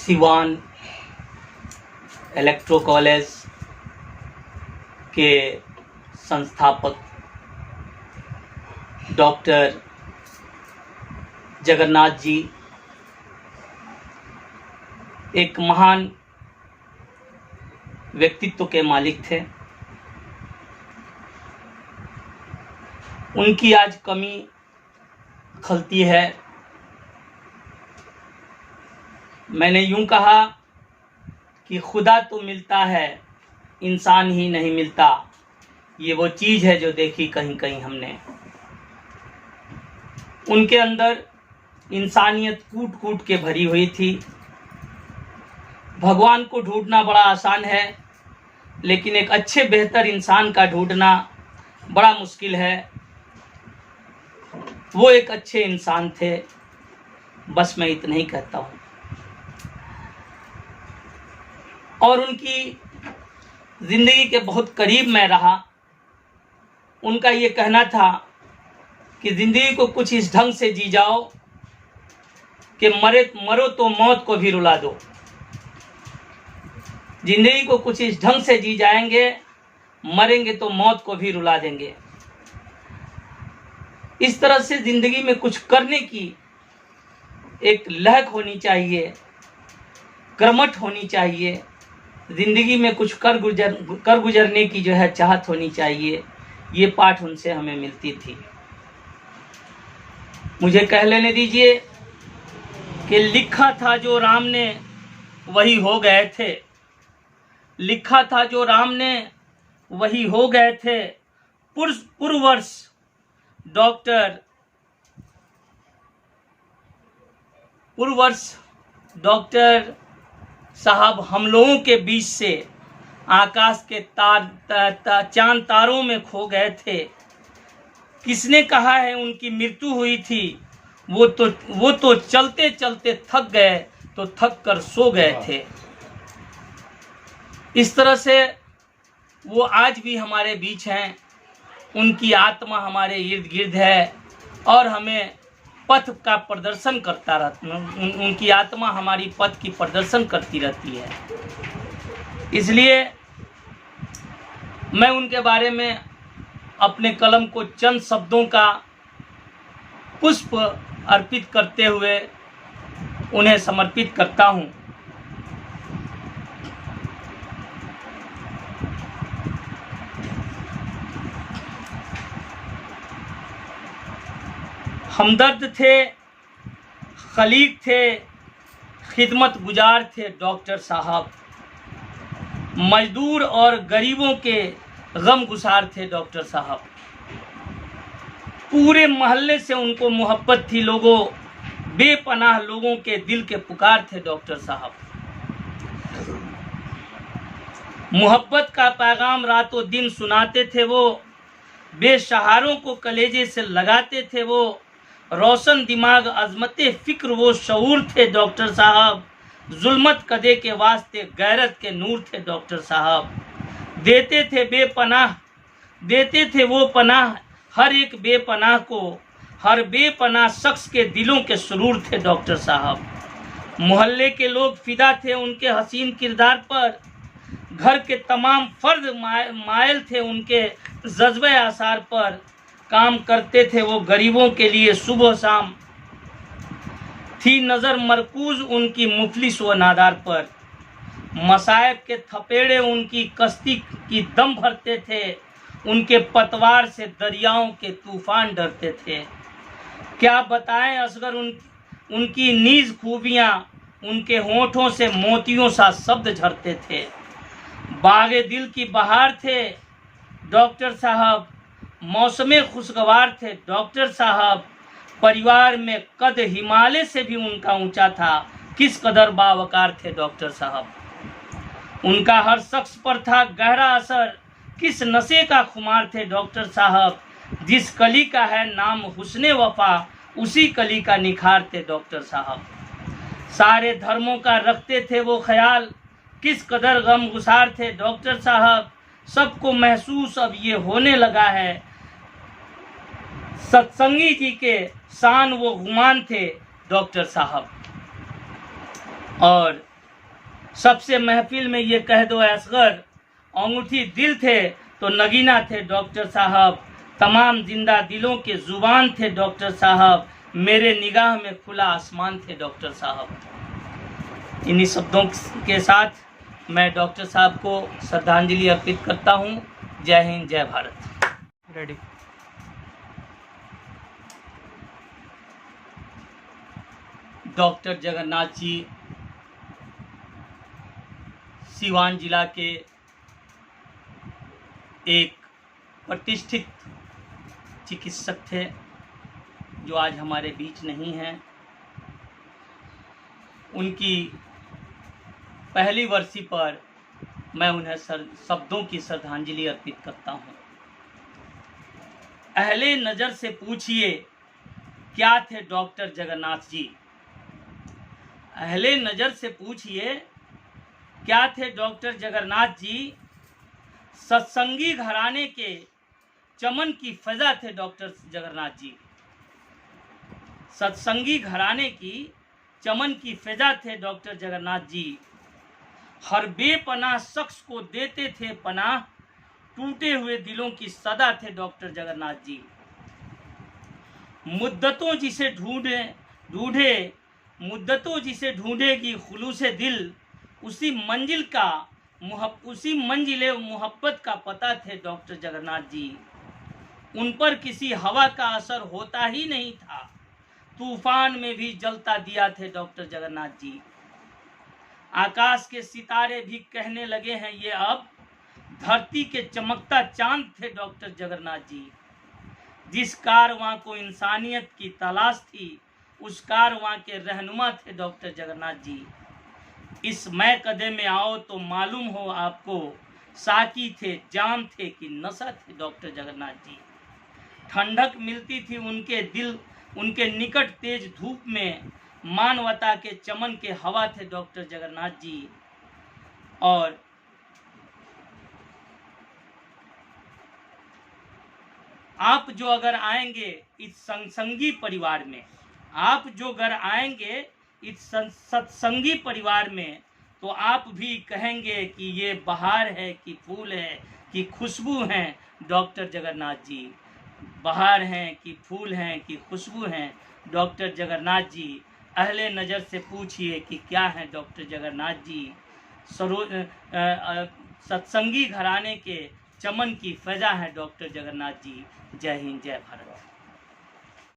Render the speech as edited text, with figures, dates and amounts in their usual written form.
Siwan electro college के संस्थापक doctor Jagannath ji एक महान व्यक्तित्व के मालिक थे। उनकी आज कमी खलती है। मैंने यूं कहा कि खुदा तो मिलता है, इंसान ही नहीं मिलता। ये वो चीज़ है जो देखी कहीं कहीं हमने। उनके अंदर इंसानियत कूट कूट के भरी हुई थी। भगवान को ढूंढना बड़ा आसान है, लेकिन एक अच्छे बेहतर इंसान का ढूंढना बड़ा मुश्किल है। वो एक अच्छे इंसान थे, बस मैं इतना ही कहता हूँ। और उनकी ज़िंदगी के बहुत करीब मैं रहा। उनका ये कहना था कि ज़िंदगी को कुछ इस ढंग से जी जाओ कि मरो तो मौत को भी रुला दो। ज़िंदगी को कुछ इस ढंग से जी जाएंगे, मरेंगे तो मौत को भी रुला देंगे। इस तरह से ज़िंदगी में कुछ करने की एक लहक होनी चाहिए, कर्मठ होनी चाहिए। ज़िंदगी में कुछ कर गुजरने की जो है चाहत होनी चाहिए। ये पाठ उनसे हमें मिलती थी। मुझे कह लेने दीजिए कि लिखा था जो राम ने वही हो गए थे। लिखा था जो राम ने वही हो गए थे। पूर्ववर्ष डॉक्टर साहब हम लोगों के बीच से आकाश के चांद तारों में खो गए थे। किसने कहा है उनकी मृत्यु हुई थी? वो तो चलते चलते थक गए तो थक कर सो गए थे। इस तरह से वो आज भी हमारे बीच हैं। उनकी आत्मा हमारे इर्द गिर्द है और हमें पथ का प्रदर्शन करता रहता। उनकी आत्मा हमारी पथ की प्रदर्शन करती रहती है। इसलिए मैं उनके बारे में अपने कलम को चंद शब्दों का पुष्प अर्पित करते हुए उन्हें समर्पित करता हूँ। हमदर्द थे, खलीक थे, खिदमत गुजार थे डॉक्टर साहब। मजदूर और गरीबों के गम गुसार थे डॉक्टर साहब। पूरे मोहल्ले से उनको मोहब्बत थी। लोगों बेपनाह लोगों के दिल के पुकार थे डॉक्टर साहब। मोहब्बत का पैगाम रातों दिन सुनाते थे वो। बेसहारों को कलेजे से लगाते थे वो। रोशन दिमाग अजमते फिक्र वो शऊर थे डॉक्टर साहब। जुल्मत कदे के वास्ते गैरत के नूर थे डॉक्टर साहब। देते थे वो पनाह हर एक बेपनाह को। हर बेपनाह शख्स के दिलों के सुरूर थे डॉक्टर साहब। मोहल्ले के लोग फिदा थे उनके हसीन किरदार पर। घर के तमाम फर्द मायल थे उनके जज्बे आसार पर। काम करते थे वो गरीबों के लिए सुबह शाम। थी नज़र मरकूज उनकी मुफलिस व नादार पर। मसायब के थपेड़े उनकी कश्ती की दम भरते थे। उनके पतवार से दरियाओं के तूफान डरते थे। क्या बताएं असगर उनकी नीज खूबियाँ। उनके होठों से मोतियों सा शब्द झरते थे। बागे दिल की बहार थे डॉक्टर साहब। मौसमे खुशगवार थे डॉक्टर साहब। परिवार में कद हिमालय से भी उनका ऊंचा था। किस कदर बावकार थे डॉक्टर साहब। उनका हर शख्स पर था गहरा असर। किस नशे का खुमार थे डॉक्टर साहब। जिस कली का है नाम हुस्ने वफा, उसी कली का निखार थे डॉक्टर साहब। सारे धर्मों का रखते थे वो ख्याल। किस कदर गम गुसार थे डॉक्टर साहब। सबको महसूस अब ये होने लगा है, सत्संगी जी के शान वो गुमान थे डॉक्टर साहब। और सबसे महफिल में ये कह दो असगर, अंगूठी दिल थे तो नगीना थे डॉक्टर साहब, तमाम जिंदा दिलों के जुबान थे डॉक्टर साहब, मेरे निगाह में खुला आसमान थे डॉक्टर साहब। इन्हीं शब्दों के साथ मैं डॉक्टर साहब को श्रद्धांजलि अर्पित करता हूँ। जय हिंद, जय भारत। रेडी। डॉक्टर जगन्नाथ जी सिवान जिला के एक प्रतिष्ठित चिकित्सक थे जो आज हमारे बीच नहीं हैं। उनकी पहली वर्षी पर मैं उन्हें शब्दों की श्रद्धांजलि अर्पित करता हूँ। अहले नज़र से पूछिए क्या थे डॉक्टर जगन्नाथ जी। अहले नज़र से पूछिए क्या थे डॉक्टर जगन्नाथ जी। सत्संगी घराने के चमन की फजा थे डॉक्टर जगन्नाथ जी। सत्संगी घराने की चमन की फजा थे डॉक्टर जगन्नाथ जी। हर बेपनाह शख्स को देते थे पनाह, टूटे हुए दिलों की सदा थे डॉक्टर जगन्नाथ जी। मुद्दतों जिसे ढूंढेगी खुलूसे दिल, उसी मंजिले मोहब्बत का पता थे डॉक्टर जगन्नाथ जी। उन पर किसी हवा का असर होता ही नहीं था, तूफान में भी जलता दिया थे डॉक्टर जगन्नाथ जी। आकाश के सितारे भी कहने लगे हैं ये अब, धरती के चमकता चांद थे डॉक्टर जगन्नाथ जी। जिस कारवां को इंसानियत की तलाश थी, उस कारवां के रहनुमा थे डॉक्टर जगन्नाथ जी। इस मैकदे में आओ तो मालूम हो आपको, साकी थे, जाम थे कि नशा थे डॉक्टर जगन्नाथ जी। ठंडक मिलती थी उनके निकट तेज धूप में, मानवता के चमन के हवा थे डॉक्टर जगन्नाथ जी। और आप जो अगर आएंगे इस सत्संगी परिवार में, इस सत्संगी परिवार में, तो आप भी कहेंगे कि ये बहार है कि फूल है कि खुशबू हैं डॉक्टर जगन्नाथ जी। बहार हैं कि फूल हैं कि खुशबू हैं डॉक्टर जगन्नाथ जी। अहले नज़र से पूछिए कि क्या हैं डॉक्टर जगन्नाथ जी। सत्संगी घराने के चमन की फजा है डॉक्टर जगन्नाथ जी। जय हिंद, जय भारत।